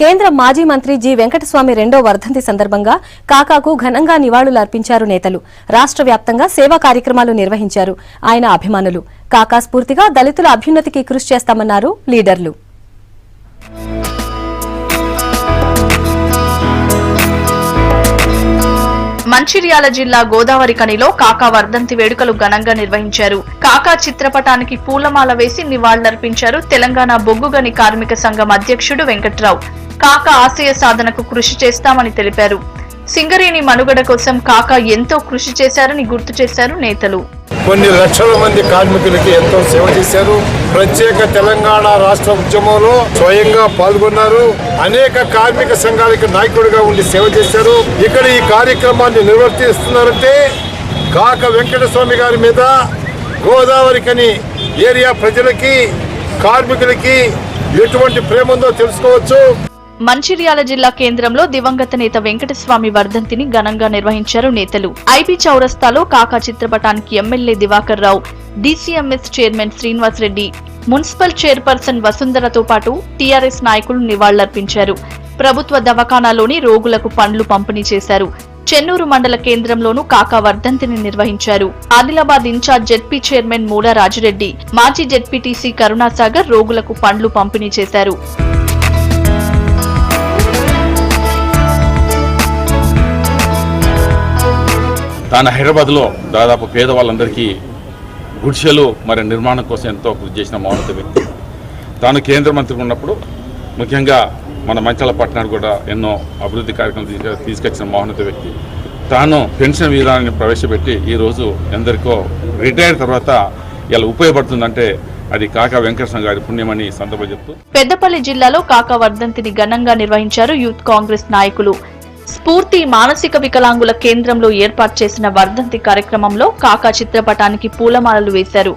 కేంద్ర మాజీ మంత్రి జి వెంకటస్వామి రెండో వర్ధంతి సందర్భంగా కాకాకు ఘనంగా నివాళులర్పించారు నేతలు. రాష్ట్ర వ్యాప్తంగా సేవా కార్యక్రమాలు నిర్వహించారు ఆయన అభిమానులు. కాకా స్ఫూర్తిగా దళితుల అభ్యున్నతికి కృషి చేస్తామన్నారు లీడర్లు. మంచిర్యాల జిల్లా గోదావరి కనిలో కాకా వర్ధంతి వేడుకలు ఘనంగా నిర్వహించారు. కాకా చిత్రపటానికి పూలమాల వేసి నివాళులర్పించారు తెలంగాణ బొగ్గుగని కార్మిక సంఘం అధ్యక్షుడు వెంకట్రావు. కాకా ఆశయ సాధనకు కృషి చేస్తామని తెలిపారు. సింగరేణి మనుగడ కోసం కాకా ఎంతో కృషి చేశారని గుర్తు చేశారు నేతలు. కొన్ని లక్షల మంది కార్మికులకి ఎంతో సేవ చేశారు. ప్రత్యేక తెలంగాణ రాష్ట్ర ఉద్యమంలో స్వయంగా పాల్గొన్నారు. అనేక కార్మిక సంఘాలకు నాయకుడిగా ఉండి సేవ చేశారు. ఇక్కడ ఈ కార్యక్రమాన్ని నిర్వర్తిస్తున్నారంటే కాక వెంకటస్వామి గారి మీద గోదావరి కని ఏరియా ప్రజలకి కార్మికులకి ఎటువంటి ప్రేమ ఉందో తెలుసుకోవచ్చు. మంచిర్యాల జిల్లా కేంద్రంలో దివంగత నేత వెంకటస్వామి వర్ధంతిని ఘనంగా నిర్వహించారు నేతలు. ఐపీ చౌరస్తాలో కాకా చిత్రపటానికి MLA Diwakar Rao, DCMS chairman Srinivas Reddy, municipal chairperson వసుంధరతో పాటు టీఆర్ఎస్ నాయకులు నివాళులర్పించారు. ప్రభుత్వ దవాఖానాలోని రోగులకు పండ్లు పంపిణీ చేశారు. చెన్నూరు మండల కేంద్రంలోనూ కాకా వర్ధంతిని నిర్వహించారు. ఆదిలాబాద్ ఇన్ఛార్జ్ జెడ్పీ చైర్మన్ మూలా రాజిరెడ్డి, మాజీ జెడ్పీటీసీ కరుణాసాగర్ రోగులకు పండ్లు పంపిణీ చేశారు. తాను హైదరాబాద్లో దాదాపు పేదవాళ్ళందరికీ గుడిసెలు మరి నిర్మాణం కోసం ఎంతో కృషి చేసిన మౌనత వ్యక్తి. తాను కేంద్ర మంత్రి ఉన్నప్పుడు ముఖ్యంగా మన మంచాల పట్టణానికి కూడా ఎన్నో అభివృద్ధి కార్యక్రమాలు తీసుకొచ్చిన మౌనత వ్యక్తి. తాను పెన్షన్ విధానాన్ని ప్రవేశపెట్టి ఈరోజు ఎందరికో రిటైర్ తర్వాత ఇలా ఉపయోగపడుతుందంటే అది కాకా వెంకటస్వామి గారి పుణ్యమని సందర్భంగా చెప్తూ పెద్దపల్లి జిల్లాలో కాకా వర్ధంతిని ఘనంగా నిర్వహించారు యూత్ కాంగ్రెస్ నాయకులు. స్ఫూర్తి మానసిక వికలాంగుల కేంద్రంలో ఏర్పాటు చేసిన వర్ధంతి కార్యక్రమంలో కాకా చిత్రపటానికి పూలమాలలు వేశారు.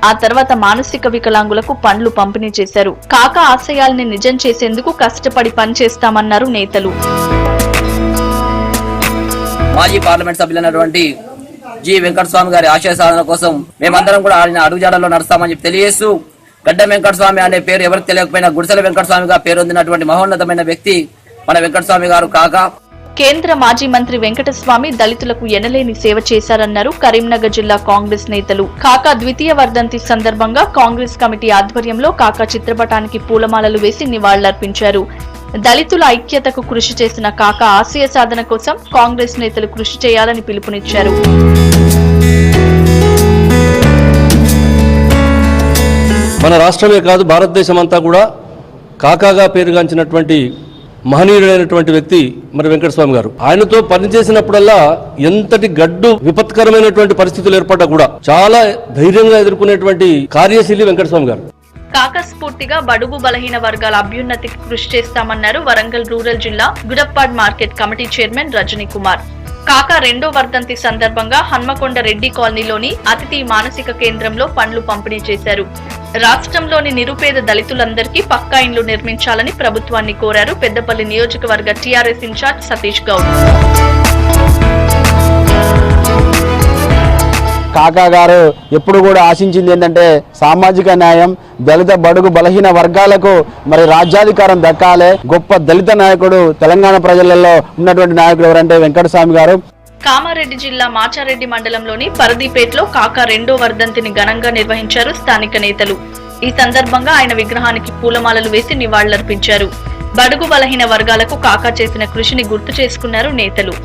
ఆ తర్వాత మానసిక వికలాంగులకు పండ్లు పంపిణీ చేశారు. కాకా ఆశయాల్ని నిజం చేసేందుకు కష్టపడి పనిచేస్తామన్నారు నేతలు. మాజీ పార్లమెంట్ సభ్యులైనటువంటి జి వెంకటస్వామి గారి ఆశయ సాధన కోసం మేమందరం కూడా ఆయన అడుగుజాడల్లో నడుస్తామని చెప్పి తెలియజేస్తూ, గడ్డ వెంకటస్వామి అనే పేరు ఎవరికి తెలియకపోయినా గుడిసెల వెంకటస్వామిగా పేరు పొందినటువంటి మహోన్నతమైన వ్యక్తి మన వెంకటస్వామి గారు. కాకా కేంద్ర మాజీ మంత్రి వెంకటస్వామి దళితులకు ఎనలేని సేవ చేశారన్నారు కరీంనగర్ జిల్లా కాంగ్రెస్ నేతలు. కాకా ద్వితీయ వర్ధంతి సందర్భంగా కాంగ్రెస్ కమిటీ ఆధ్వర్యంలో కాకా చిత్రపటానికి పూలమాలలు వేసి నివాళులర్పించారు. దళితుల ఐక్యతకు కృషి చేసిన కాకా ఆశయ సాధన కోసం కాంగ్రెస్ నేతలు కృషి చేయాలని పిలుపునిచ్చారు. మన రాష్ట్రమే కాదు భారతదేశం అంతా కూడా కాకాగా పేరుగాంచినటువంటి మహనీయుడైనటువంటి వ్యక్తి మరి వెంకటస్వామి గారు. ఆయనతో పనిచేసినప్పుడల్లా ఎంతటి గడ్డు విపత్కరమైనటువంటి పరిస్థితులు ఏర్పడ్డా కూడా చాలా ధైర్యంగా ఎదుర్కొనేటువంటి కార్యశీలి వెంకటస్వామి గారు. కాకా స్ఫూర్తిగా బడుగు బలహీన వర్గాల అభ్యున్నతికి కృషి చేస్తామన్నారు వరంగల్ రూరల్ జిల్లా Gudappad market committee chairman Rajani Kumar. Kaka రెండో వర్ధంతి సందర్భంగా హన్మకొండ రెడ్డి కాలనీలోని అతిథి మానసిక కేంద్రంలో పండ్లు పంపిణీ చేశారు. రాష్ట్రంలోని నిరుపేద దళితులందరికీ పక్కా ఇండ్లు నిర్మించాలని ప్రభుత్వాన్ని కోరారు పెద్దపల్లి నియోజకవర్గ టీఆర్ఎస్ ఇన్ఛార్జ్ సతీష్ గౌడ్. కాకా గారు ఎప్పుడు కూడా ఆశించింది ఏంటంటే సామాజిక న్యాయం, దళిత బడుగు బలహీన వర్గాలకు మరి రాజ్యాధికారం దక్కాలి. గొప్ప దళిత నాయకుడు తెలంగాణ ప్రజలలో ఉన్నటువంటి నాయకుడు ఎవరంటే వెంకటస్వామి గారు. కామారెడ్డి జిల్లా మాచారెడ్డి మండలంలోని పరదీపేటలో కాకా రెండో వర్ధంతిని ఘనంగా నిర్వహించారు స్థానిక నేతలు. ఈ సందర్భంగా ఆయన విగ్రహానికి పూలమాలలు వేసి నివాళులర్పించారు. బడుగు బలహీన వర్గాలకు కాకా చేసిన కృషిని గుర్తు చేసుకున్నారు నేతలు.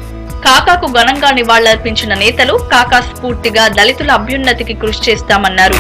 కాకాకు ఘనంగా నివాళులర్పించిన నేతలు కాకా స్ఫూర్తిగా దళితుల అభ్యున్నతికి కృషి చేస్తామన్నారు.